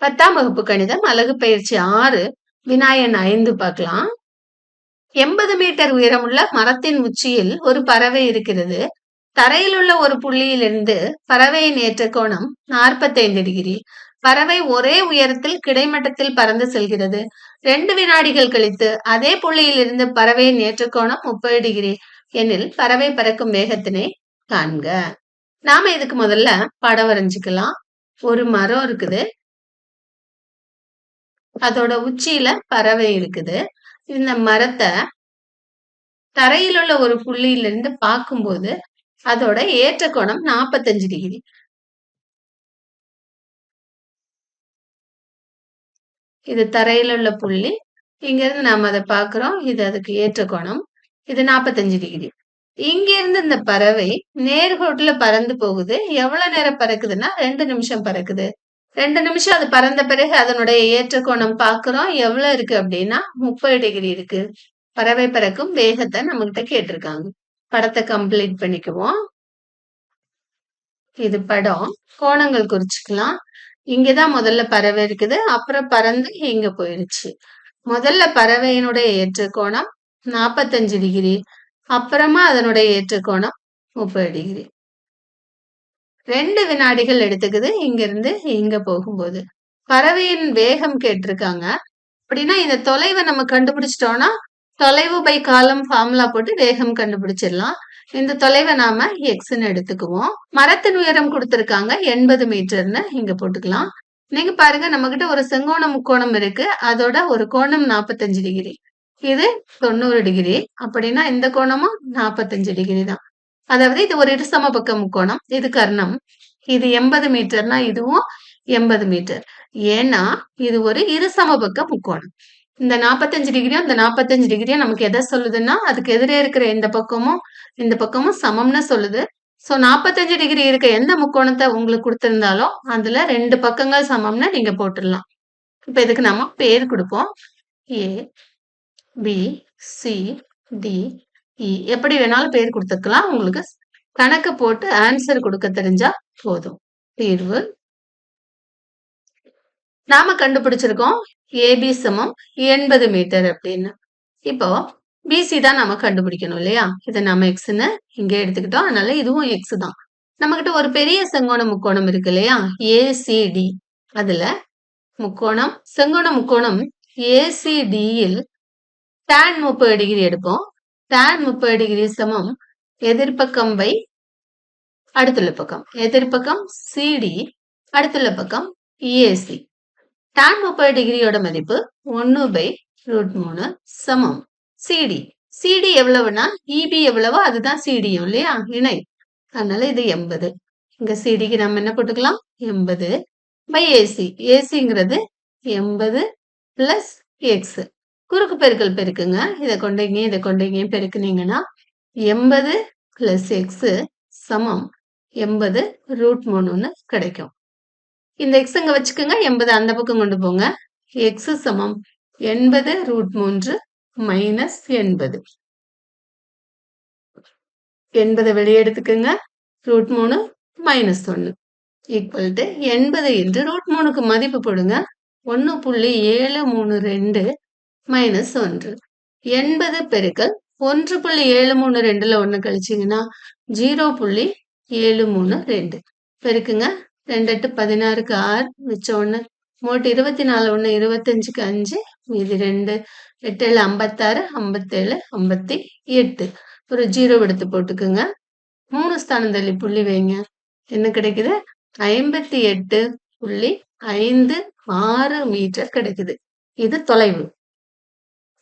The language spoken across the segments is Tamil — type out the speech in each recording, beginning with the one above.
10ஆம் வகுப்பு கணிதம் அலகு பயிற்சி 6 வினாயன் 5 பார்க்கலாம். 80 மீட்டர் உயரமுள்ள மரத்தின் உச்சியில் ஒரு பறவை இருக்கிறது. தரையில் உள்ள ஒரு புள்ளியிலிருந்து பறவையின் ஏற்ற கோணம் 45 டிகிரி. பறவை ஒரே உயரத்தில் கிடைமட்டத்தில் பறந்து செல்கிறது. 2 வினாடிகள் கழித்து அதே புள்ளியில் இருந்து பறவையின் ஏற்ற கோணம் 30 டிகிரி எனில் பறவை பறக்கும் வேகத்தினை காண்க. நாம இதுக்கு முதல்ல படம் வரைஞ்சுக்கலாம். ஒரு மரம் இருக்குது, அதோட உச்சியில பறவை இருக்குது. இந்த மரத்தை தரையில் உள்ள ஒரு புள்ளியில இருந்து பார்க்கும்போது அதோட ஏற்ற கோணம் 45 டிகிரி. இது தரையில் உள்ள புள்ளி. இங்க இருந்து நாம அதை பார்க்கிறோம். இது அதுக்கு ஏற்ற கோணம். இது 45 டிகிரி. இங்க இருந்து இந்த பறவை நேர்கோட்டுல பறந்து போகுது. எவ்வளவு நேரம் பறக்குதுன்னா 2 நிமிஷம் பறக்குது. 2 நிமிஷம் அது பறந்த பிறகு அதனுடைய ஏற்ற கோணம் பார்க்கிறோம். எவ்வளவு இருக்கு அப்படின்னா 30 டிகிரி இருக்கு. பறவை பறக்கும் வேகத்தை நம்ம கிட்ட கேட்டிருக்காங்க. படத்தை கம்ப்ளீட் பண்ணிக்குவோம். இது படம். கோணங்கள் குறிச்சுக்கலாம். இங்கதான் முதல்ல பறவை இருக்குது, அப்புறம் பறந்து இங்க போயிருச்சு. முதல்ல பறவையினுடைய ஏற்ற கோணம் 45 டிகிரி, அப்புறமா அதனுடைய ஏற்ற கோணம் 30 டிகிரி. 2 வினாடிகள் எடுத்துக்குது இங்க இருந்து இங்க போகும்போது. பறவையின் வேகம் கேட்டிருக்காங்க. அப்படின்னா இந்த தொலைவை நம்ம கண்டுபிடிச்சிட்டோம்னா தொலைவு பை காலம் ஃபார்முலா போட்டு வேகம் கண்டுபிடிச்சிடலாம். இந்த தொலைவை நாம எக்ஸ்ன்னு எடுத்துக்குவோம். மரத்தின் உயரம் கொடுத்திருக்காங்க 80 மீட்டர்னு இங்க போட்டுக்கலாம். நீங்க பாருங்க, நம்ம கிட்ட ஒரு செங்கோண முக்கோணம் இருக்கு. அதோட ஒரு கோணம் 45 டிகிரி, இது 90 டிகிரி. அப்படின்னா இந்த கோணமும் 45 டிகிரி தான். அதாவது இது ஒரு இருசம பக்க முக்கோணம். இது கர்ணம். இது 80 மீட்டர்னா இதுவும் 80 மீட்டர். ஏன்னா இது ஒரு இருசம பக்க முக்கோணம். இந்த 45 டிகிரியும் இந்த 45 டிகிரியும் நமக்கு எதை சொல்லுதுன்னா அதுக்கு எதிரே இருக்கிற இந்த பக்கமும் சமம்னு சொல்லுது. சோ 45 டிகிரி இருக்க எந்த முக்கோணத்தை உங்களுக்கு கொடுத்திருந்தாலும் அதுல 2 பக்கங்கள் சமம்னு நீங்க போட்டுடலாம். இப்ப இதுக்கு நம்ம பேர் கொடுப்போம். ஏ பி சி டி இ எப்படி வேணாலும் பேர் கொடுத்துக்கலாம். உங்களுக்கு கணக்கு போட்டு ஆன்சர் கொடுக்க தெரிஞ்சா போதும். தீர்வு நாம கண்டுபிடிச்சிருக்கோம். ஏபி சமம் 80 மீட்டர் அப்படின்னு. இப்போ பிசி தான் நாம கண்டுபிடிக்கணும் இல்லையா? இதை நம்ம எக்ஸ்ன்னு இங்க எடுத்துக்கிட்டோம். அதனால இதுவும் எக்ஸ் தான். நம்ம கிட்ட ஒரு பெரிய செங்கோண முக்கோணம் இருக்கு இல்லையா? ஏசிடி. அதுல செங்கோண முக்கோணம் ஏசிடியில் tan 30 டிகிரி எடுப்போம். tan 30 டிகிரி சமம் எதிர்பக்கம் பை அடுத்துள்ள பக்கம். எதிர்பக்கம் சிடி, அடுத்துள்ள பக்கம் ஏசி. tan 30 டிகிரியோட மதிப்பு 1/√3 சமம் சிடி. சிடி எவ்வளவுன்னா இபி எவ்வளவோ அதுதான் சிடியும் இல்லையா? இணை. அதனால இது 80. இங்க சிடிக்கு நம்ம என்ன போட்டுக்கலாம்? 80 பை ஏசி. ஏசிங்கிறது 80 plus X. குறுக்கு பெருக்கல் பெருக்குங்க. இதை கொண்டீங்க பெருக்குனீங்கன்னா 80 பிளஸ் எக்ஸ் சமம் 80√3 கிடைக்கும். இந்த எக்ஸ் இங்க வச்சுக்கோங்க. 80 அந்த பக்கம் கொண்டு போங்க. எக்ஸ் சமம் 80√3 மைனஸ் 80. 80 வெளியே எடுத்துக்கோங்க. √3 மைனஸ் 1 ஈக்குவல் டு 80 என்று √3க்கு மதிப்பு போடுங்க. 1.732 மைனஸ் 1. 80 பெருக்கல் 1.732ல 1 கழிச்சிங்கன்னா 0.732 பெருக்குங்க. 2 8 16க்கு 6 மிச்சம் 1 மோட்டு 24 1 25க்கு 5 மீதி 2 8 7 56 57 58 ஒரு 0 எடுத்து போட்டுக்குங்க. 3 ஸ்தானம் தள்ளி புள்ளி வைங்க. என்ன கிடைக்குது? 58.56 மீட்டர் கிடைக்குது. இது தொலைவு.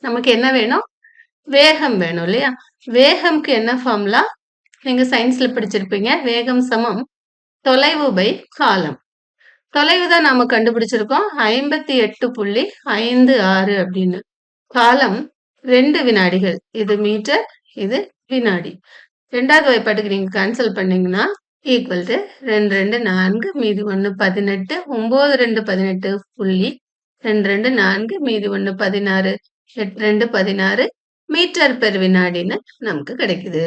நமக்கு என்ன வேணும்? வேகம் வேணும் இல்லையா? வேகம்க்கு என்ன ஃபார்முலா? நீங்க சயின்ஸ்ல படிச்சிருப்பீங்க. வேகம் சமம் தொலைவு பை காலம். தொலைவு தான் நாம கண்டுபிடிச்சிருக்கோம் 58.56 அப்படின்னு. காலம் 2 வினாடிகள். இது மீட்டர், இது வினாடி. 2வது வாய்ப்பாட்டுக்கு நீங்க கேன்சல் பண்ணீங்கன்னா ஈக்குவல் டு 2 2 4 மீதி 1 18 9 2 18 புள்ளி 2 2 4 மீதி 1 16 8 2 16 மீட்டர் பெர் வினாடின்னு நமக்கு கிடைக்குது.